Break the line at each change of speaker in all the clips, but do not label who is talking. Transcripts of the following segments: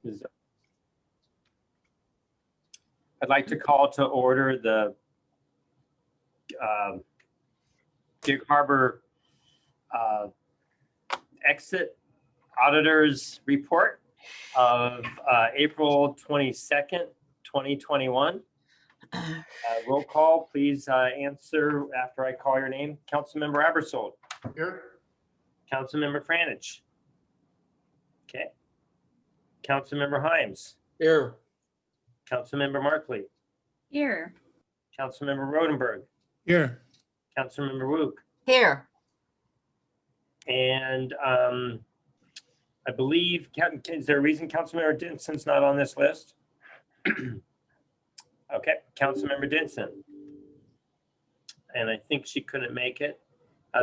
I'd like to call to order the Gig Harbor exit auditors report of April 22nd, 2021. Roll call, please answer after I call your name. Councilmember Abersold.
Here. Councilmember
Franich. Okay. Councilmember Himes.
Here.
Councilmember Markley.
Here.
Councilmember Rodenberg.
Here.
Councilmember Wook.
Here.
And I believe, is there a reason Councilmember Dinson's not on this list? Okay, Councilmember Dinson. And I think she couldn't make it.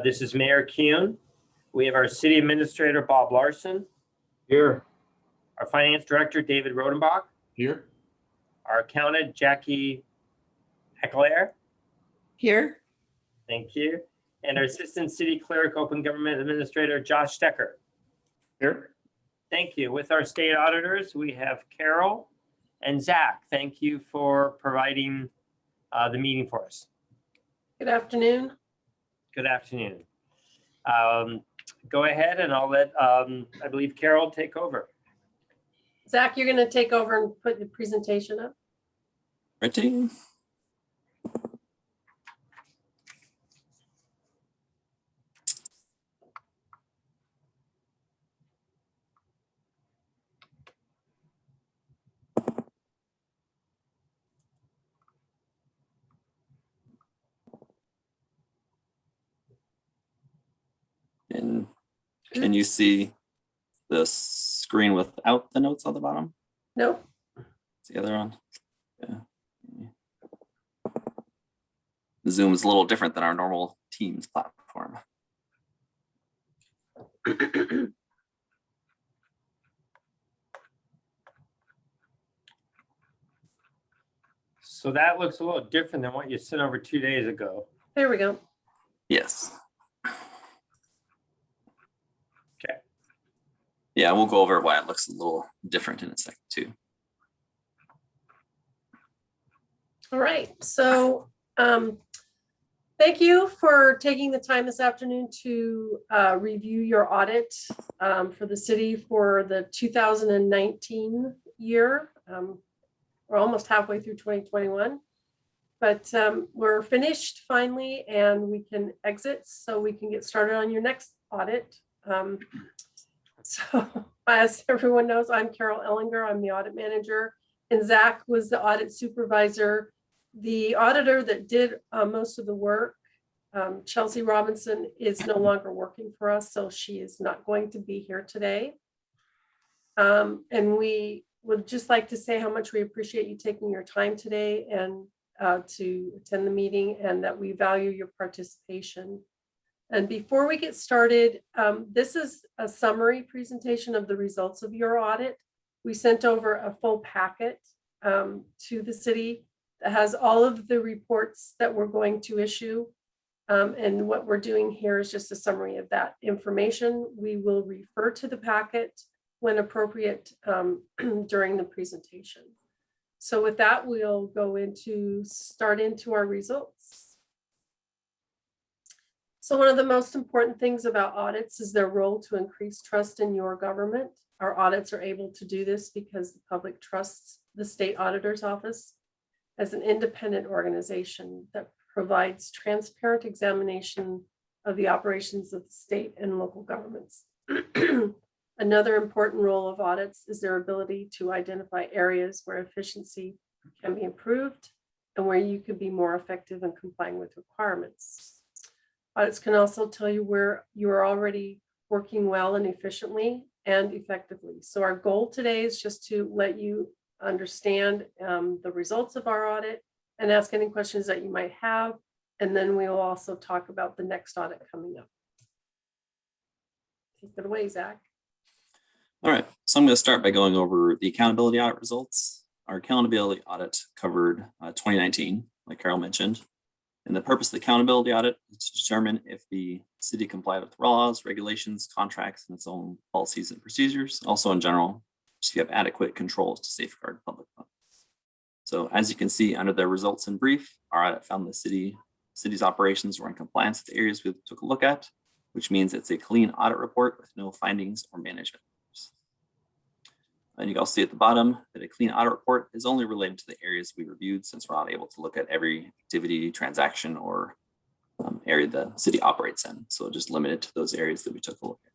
This is Mayor Kuhn. We have our City Administrator, Bob Larson.
Here.
Our Finance Director, David Rodenbach.
Here.
Our Accountant, Jackie Heckler.
Here.
Thank you. And our Assistant City Clerk, Open Government Administrator, Josh Stecker.
Here.
Thank you. With our state auditors, we have Carol and Zach. Thank you for providing the meeting for us.
Good afternoon.
Good afternoon. Go ahead and I'll let, I believe, Carol take over.
Zach, you're going to take over and put the presentation up.
Ready? And can you see the screen without the notes on the bottom?
Nope.
It's the other one. Yeah. Zoom is a little different than our normal Teams platform.
So that looks a little different than what you sent over 2 days ago.
There we go.
Yes.
Okay.
Yeah, we'll go over why it looks a little different in a second too.
All right. So thank you for taking the time this afternoon to review your audit for the city for the 2019 year. We're almost halfway through 2021, but we're finished finally and we can exit so we can get started on your next audit. So as everyone knows, I'm Carol Ellinger. I'm the audit manager, and Zach was the audit supervisor. The auditor that did most of the work, Chelsea Robinson, is no longer working for us, so she is not going to be here today. And we would just like to say how much we appreciate you taking your time today and to attend the meeting, and that we value your participation. And before we get started, this is a summary presentation of the results of your audit. We sent over a full packet to the city that has all of the reports that we're going to issue. And what we're doing here is just a summary of that information. We will refer to the packet when appropriate during the presentation. So with that, we'll start into our results. So one of the most important things about audits is their role to increase trust in your government. Our audits are able to do this because the public trusts the state auditor's office as an independent organization that provides transparent examination of the operations of the state and local governments. Another important role of audits is their ability to identify areas where efficiency can be improved and where you could be more effective in complying with requirements. Audits can also tell you where you are already working well and efficiently and effectively. So our goal today is just to let you understand the results of our audit and ask any questions that you might have. And then we will also talk about the next audit coming up. Take it away, Zach.
All right, so I'm going to start by going over the accountability audit results. Our accountability audit covered 2019, like Carol mentioned. And the purpose of the accountability audit is to determine if the city complied with laws, regulations, contracts, and its own policies and procedures. Also in general, just if you have adequate controls to safeguard public funds. So as you can see under the results in brief, our audit found the city's operations were in compliance with the areas we took a look at, which means it's a clean audit report with no findings or management errors. And you can also see at the bottom that a clean audit report is only related to the areas we reviewed, since we're not able to look at every activity, transaction, or area the city operates in. So just limited to those areas that we took a look at.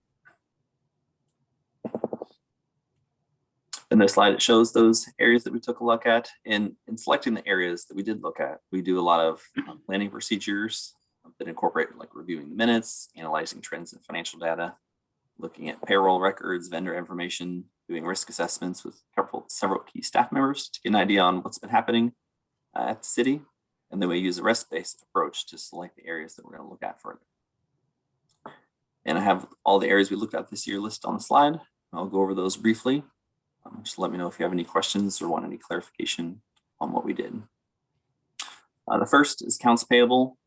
In this slide, it shows those areas that we took a look at. In selecting the areas that we did look at, we do a lot of planning procedures that incorporate like reviewing the minutes, analyzing trends in financial data, looking at payroll records, vendor information, doing risk assessments with several key staff members to get an idea on what's been happening at the city. And then we use a risk-based approach to select the areas that we're going to look at further. And I have all the areas we looked at this year listed on the slide. I'll go over those briefly. Just let me know if you have any questions or want any clarification on what we did. The first is accounts payable.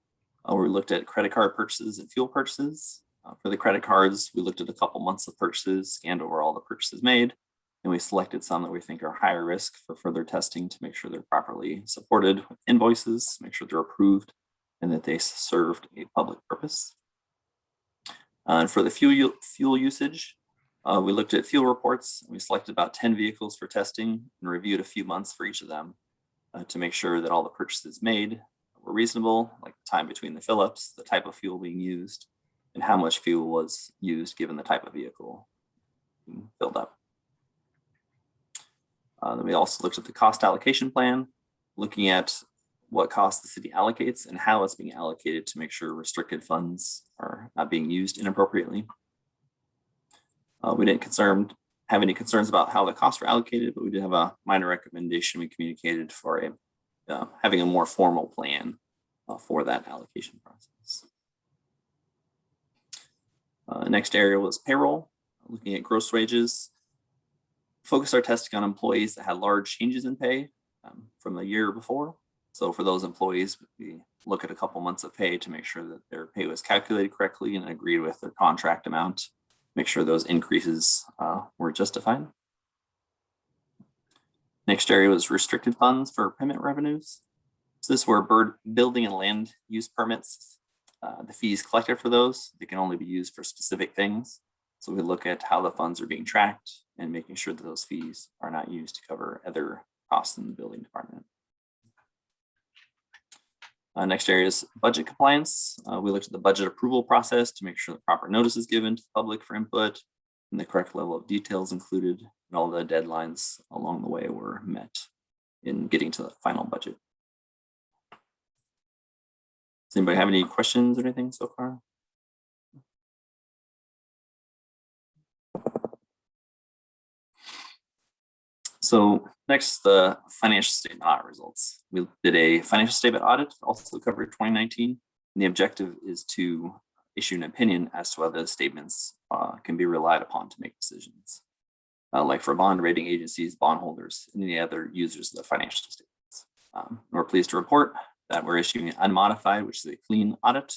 We looked at credit card purchases and fuel purchases. For the credit cards, we looked at a couple months of purchases, scanned over all the purchases made, and we selected some that we think are higher risk for further testing to make sure they're properly supported with invoices, make sure they're approved, and that they served a public purpose. And for the fuel usage, we looked at fuel reports. We selected about 10 vehicles for testing and reviewed a few months for each of them to make sure that all the purchases made were reasonable, like the time between the fill-ups, the type of fuel being used, and how much fuel was used given the type of vehicle being filled up. Then we also looked at the cost allocation plan, looking at what cost the city allocates and how it's being allocated to make sure restricted funds are not being used inappropriately. We didn't have any concerns about how the costs were allocated, but we did have a minor recommendation we communicated for having a more formal plan for that allocation process. Next area was payroll, looking at gross wages. Focused our testing on employees that had large changes in pay from the year before. So for those employees, we look at a couple months of pay to make sure that their pay was calculated correctly and agreed with their contract amount, make sure those increases were justified. Next area was restricted funds for permit revenues. So this were building and land use permits. The fees collected for those, they can only be used for specific things. So we look at how the funds are being tracked and making sure that those fees are not used to cover other costs in the building department. Next area is budget compliance. We looked at the budget approval process to make sure the proper notice is given to the public for input and the correct level of details included, and all the deadlines along the way were met in getting to the final budget. Does anybody have any questions or anything so far? So next, the financial statement audit results. We did a financial statement audit, also covered 2019. And the objective is to issue an opinion as to whether the statements can be relied upon to make decisions. Like for bond rating agencies, bondholders, and any other users of the financial statements. We're pleased to report that we're issuing an unmodified, which is a clean audit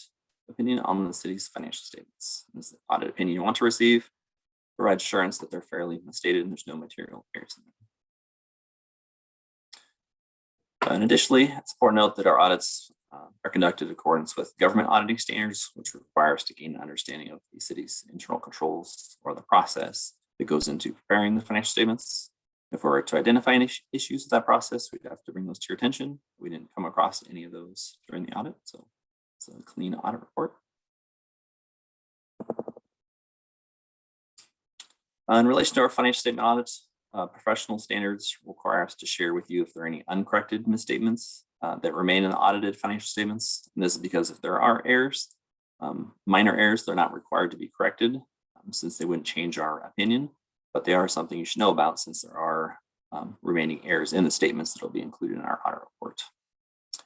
opinion on the city's financial statements. This is the audit opinion you want to receive. Provide assurance that they're fairly misstated and there's no material errors in them. And additionally, it's important to note that our audits are conducted in accordance with government auditing standards, which require us to gain an understanding of the city's internal controls or the process that goes into preparing the financial statements. If we were to identify any issues with that process, we'd have to bring those to your attention. We didn't come across any of those during the audit, so it's a clean audit report. In relation to our financial statement audits, professional standards require us to share with you if there are any uncorrected misstatements that remain in the audited financial statements. And this is because if there are errors, minor errors, they're not required to be corrected since they wouldn't change our opinion, but they are something you should know about since there are remaining errors in the statements that will be included in our audit report.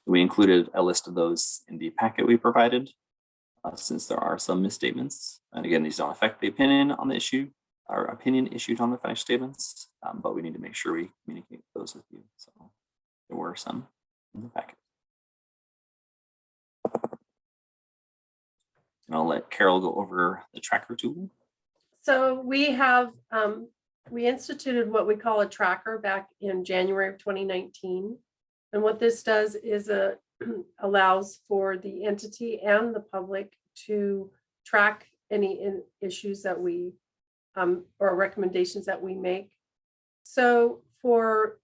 We included a list of those in the packet we provided since there are some misstatements. And again, these don't affect the opinion on the issue, our opinion issued on the financial statements, but we need to make sure we communicate those with you. So there were some in the packet. And I'll let Carol go over the tracker tool.
So we have we instituted what we call a tracker back in January of 2019. And what this does is allows for the entity and the public to track any issues that we or recommendations that we make. So for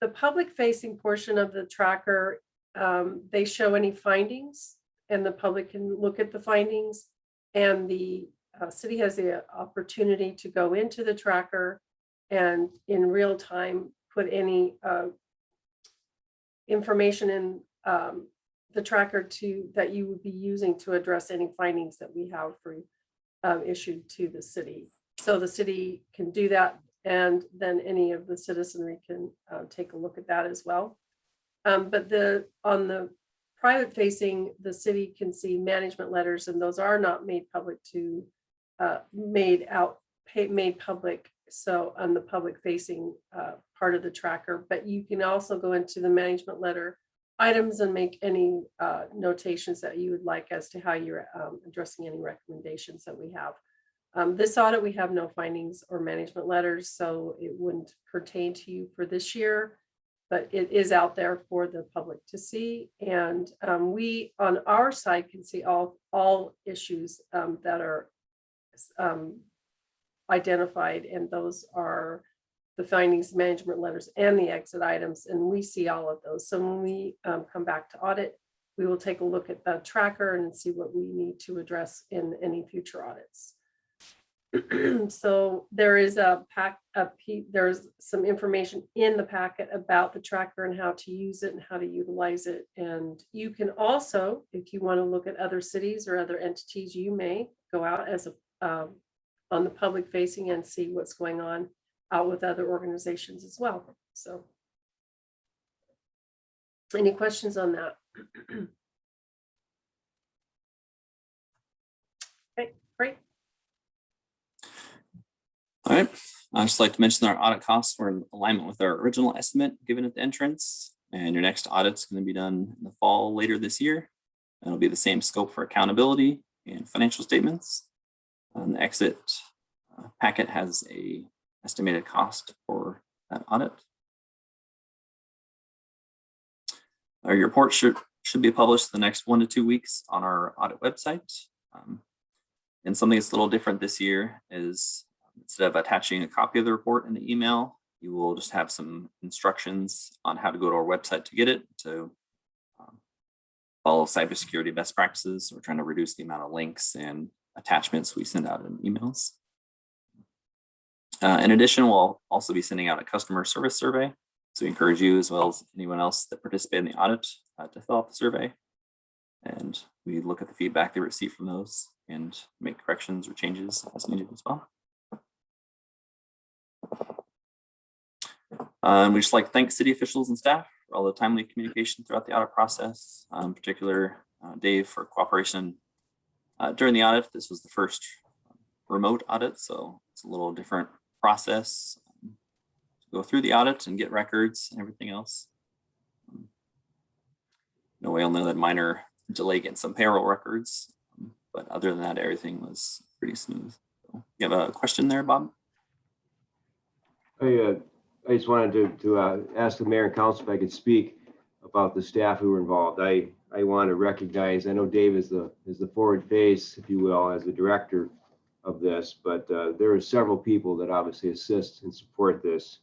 the public facing portion of the tracker, they show any findings and the public can look at the findings, and the city has the opportunity to go into the tracker and in real time put any information in the tracker that you would be using to address any findings that we have for issued to the city. So the city can do that, and then any of the citizenry can take a look at that as well. But on the private facing, the city can see management letters, and those are not made public made public. So on the public facing part of the tracker, but you can also go into the management letter items and make any notations that you would like as to how you're addressing any recommendations that we have. This audit, we have no findings or management letters, so it wouldn't pertain to you for this year, but it is out there for the public to see. And we, on our side, can see all issues that are identified, and those are the findings, management letters, and the exit items, and we see all of those. So when we come back to audit, we will take a look at the tracker and see what we need to address in any future audits. So there is there's some information in the packet about the tracker and how to use it and how to utilize it. And you can also, if you want to look at other cities or other entities, you may go out as on the public facing and see what's going on out with other organizations as well. So any questions on that? Okay, great.
All right, I'd just like to mention that our audit costs were in alignment with our original estimate given at the entrance, and your next audit's going to be done in the fall later this year. And it'll be the same scope for accountability and financial statements. And the exit packet has a estimated cost for that audit. Your report should be published the next 1 to 2 weeks on our audit website. And something that's a little different this year is instead of attaching a copy of the report in the email, you will just have some instructions on how to go to our website to get it, to follow cybersecurity best practices. We're trying to reduce the amount of links and attachments we send out in emails. In addition, we'll also be sending out a customer service survey. So we encourage you, as well as anyone else that participated in the audit, to fill out the survey. And we look at the feedback they receive from those and make corrections or changes as needed as well. We'd just like to thank city officials and staff for all the timely communication throughout the audit process, in particular Dave for cooperation during the audit. This was the first remote audit, so it's a little different process to go through the audit and get records and everything else. No way, I'll know that minor delay getting some payroll records, but other than that, everything was pretty smooth. So, you have a question there, Bob?
I just wanted to ask the mayor and council if I could speak about the staff who were involved. I want to recognize, I know Dave is the forward face, if you will, as the director of this, but there are several people that obviously assist and support this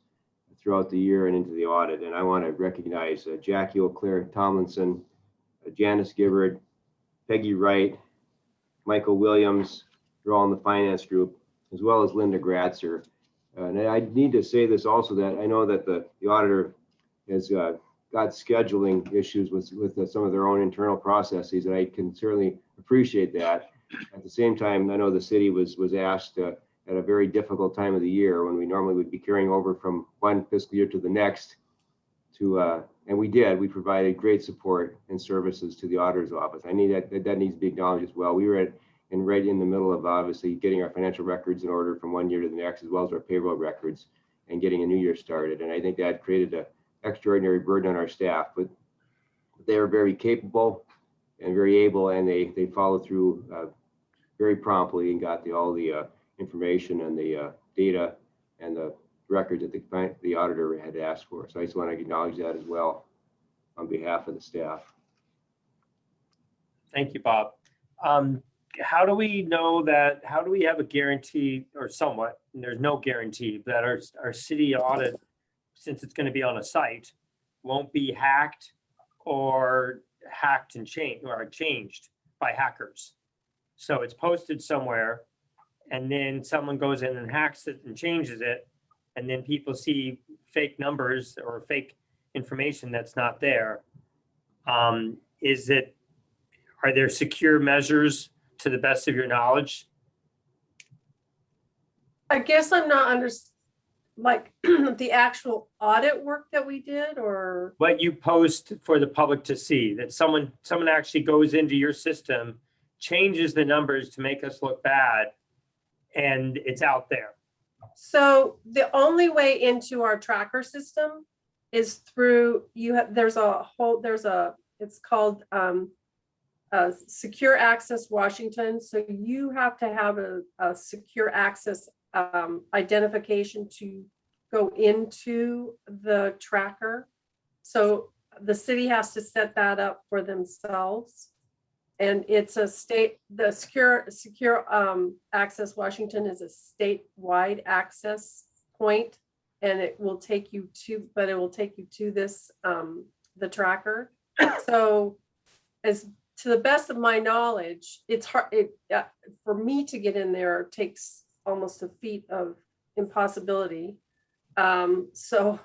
throughout the year and into the audit. And I want to recognize Jackie O'Clair Tomlinson, Janice Gibbard, Peggy Wright, Michael Williams, they're all in the finance group, as well as Linda Gratzer. And I need to say this also, that I know that the auditor has got scheduling issues with some of their own internal processes, and I can certainly appreciate that. At the same time, I know the city was asked at a very difficult time of the year when we normally would be carrying over from one fiscal year to the next and we provided great support and services to the auditor's office. I need that needs to be acknowledged as well. We were right in the middle of obviously getting our financial records in order from one year to the next, as well as our payroll records, and getting a new year started. And I think that created an extraordinary burden on our staff, but they are very capable and very able, and they followed through very promptly and got all the information and the data and the record that the auditor had asked for. So I just want to acknowledge that as well on behalf of the staff.
Thank you, Bob. How do we know that, how do we have a guarantee, or somewhat, and there's no guarantee, that our city audit, since it's going to be on a site, won't be hacked and changed by hackers? So it's posted somewhere, and then someone goes in and hacks it and changes it, and then people see fake numbers or fake information that's not there. Are there secure measures to the best of your knowledge?
I guess I'm not like the actual audit work that we did, or
What you post for the public to see, that someone actually goes into your system, changes the numbers to make us look bad, and it's out there.
so the only way into our tracker system is through it's called Secure Access Washington. So you have to have a secure access identification to go into the tracker. So the city has to set that up for themselves. And it's a the Secure Access Washington is a statewide access point, and it will take you to this, the tracker. So to the best of my knowledge, it's hard, for me to get in there takes almost a feat of impossibility. So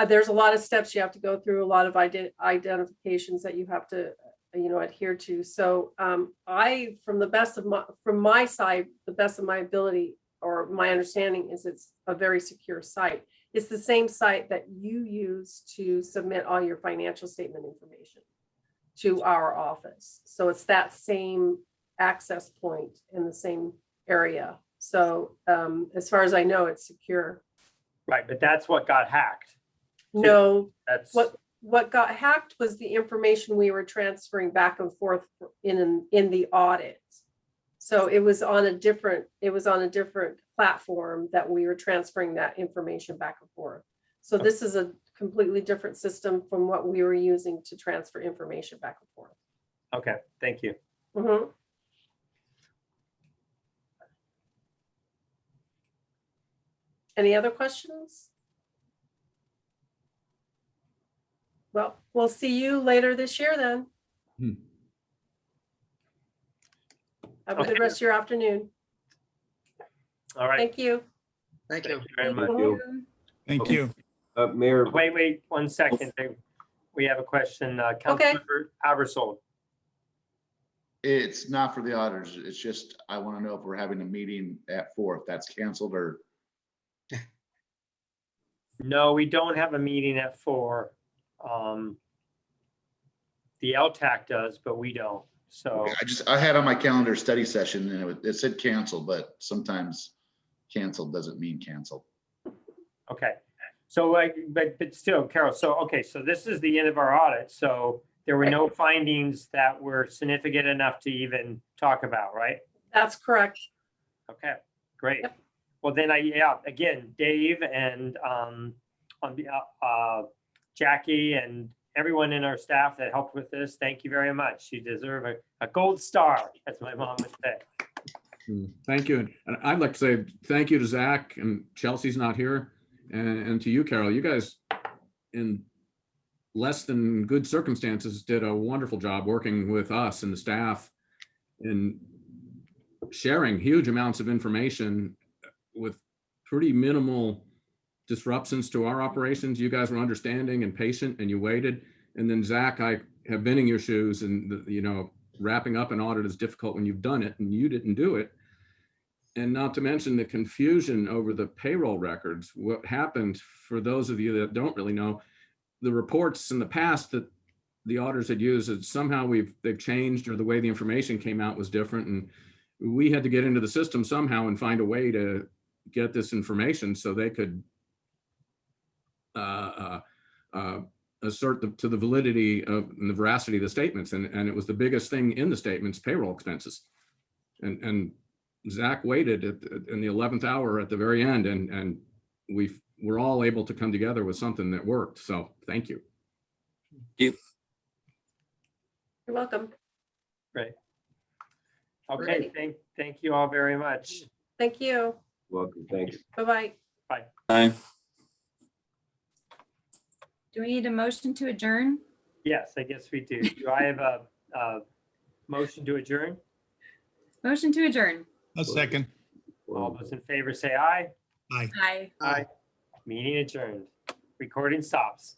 there's a lot of steps you have to go through, a lot of identifications that you have to, adhere to. So from my side, the best of my ability or my understanding is it's a very secure site. It's the same site that you use to submit all your financial statement information to our office. So it's that same access point in the same area. So as far as I know, it's secure.
Right, but that's what got hacked.
No,
That's
what got hacked was the information we were transferring back and forth in the audit. So it was on a different platform that we were transferring that information back and forth. So this is a completely different system from what we were using to transfer information back and forth.
okay. Thank you.
Mhm. Any other questions? Well, we'll see you later this year then. Have a good
Okay.
rest of your afternoon.
All right.
Thank you.
Thank
Thank
you.
you very much.
Thank you.
Thank
Okay.
you.
Mayor,
Wait 1 second. We have a question. Councilmember Abersold.
It's not for the auditors. It's just, I want to know if we're having a meeting at 4, if that's canceled or.
No, we don't have a meeting at 4. The LTAC does, but we don't. So,
I had on my calendar study session and it said canceled, but sometimes canceled doesn't mean canceled.
okay. So but still, Carol, so this is the end of our audit. So there were no findings that were significant enough to even talk about, right?
That's correct.
Okay, great.
Yep.
Well, then again, Dave and Jackie and everyone in our staff that helped with this, thank you very much. You deserve a gold star, as my mom would say.
Thank you. And I'd like to say thank you to Zach, and Chelsea's not here, and to you, Carol. You guys, in less than good circumstances, did a wonderful job working with us and the staff and sharing huge amounts of information with pretty minimal disruptions to our operations. You guys were understanding and patient, and you waited. And then Zach, I have been in your shoes, and wrapping up an audit is difficult when you've done it and you didn't do it. And not to mention the confusion over the payroll records. What happened, for those of you that don't really know, the reports in the past that the auditors had used, that somehow they've changed, or the way the information came out was different. And we had to get into the system somehow and find a way to get this information so they could assert to the validity of and the veracity of the statements. And it was the biggest thing in the statements, payroll expenses. And Zach waited in the 11th hour at the very end and we're all able to come together with something that worked. So thank you.
You're welcome.
Okay, thank you all very much.
Thank you.
Welcome, thanks.
Bye-bye.
Bye.
Do we need a motion to adjourn?
Yes, I guess we do. Do I have a motion to adjourn?
Motion to adjourn.
A second.
All those in favor say aye.
Aye.
Aye. Meeting adjourned. Recording stops.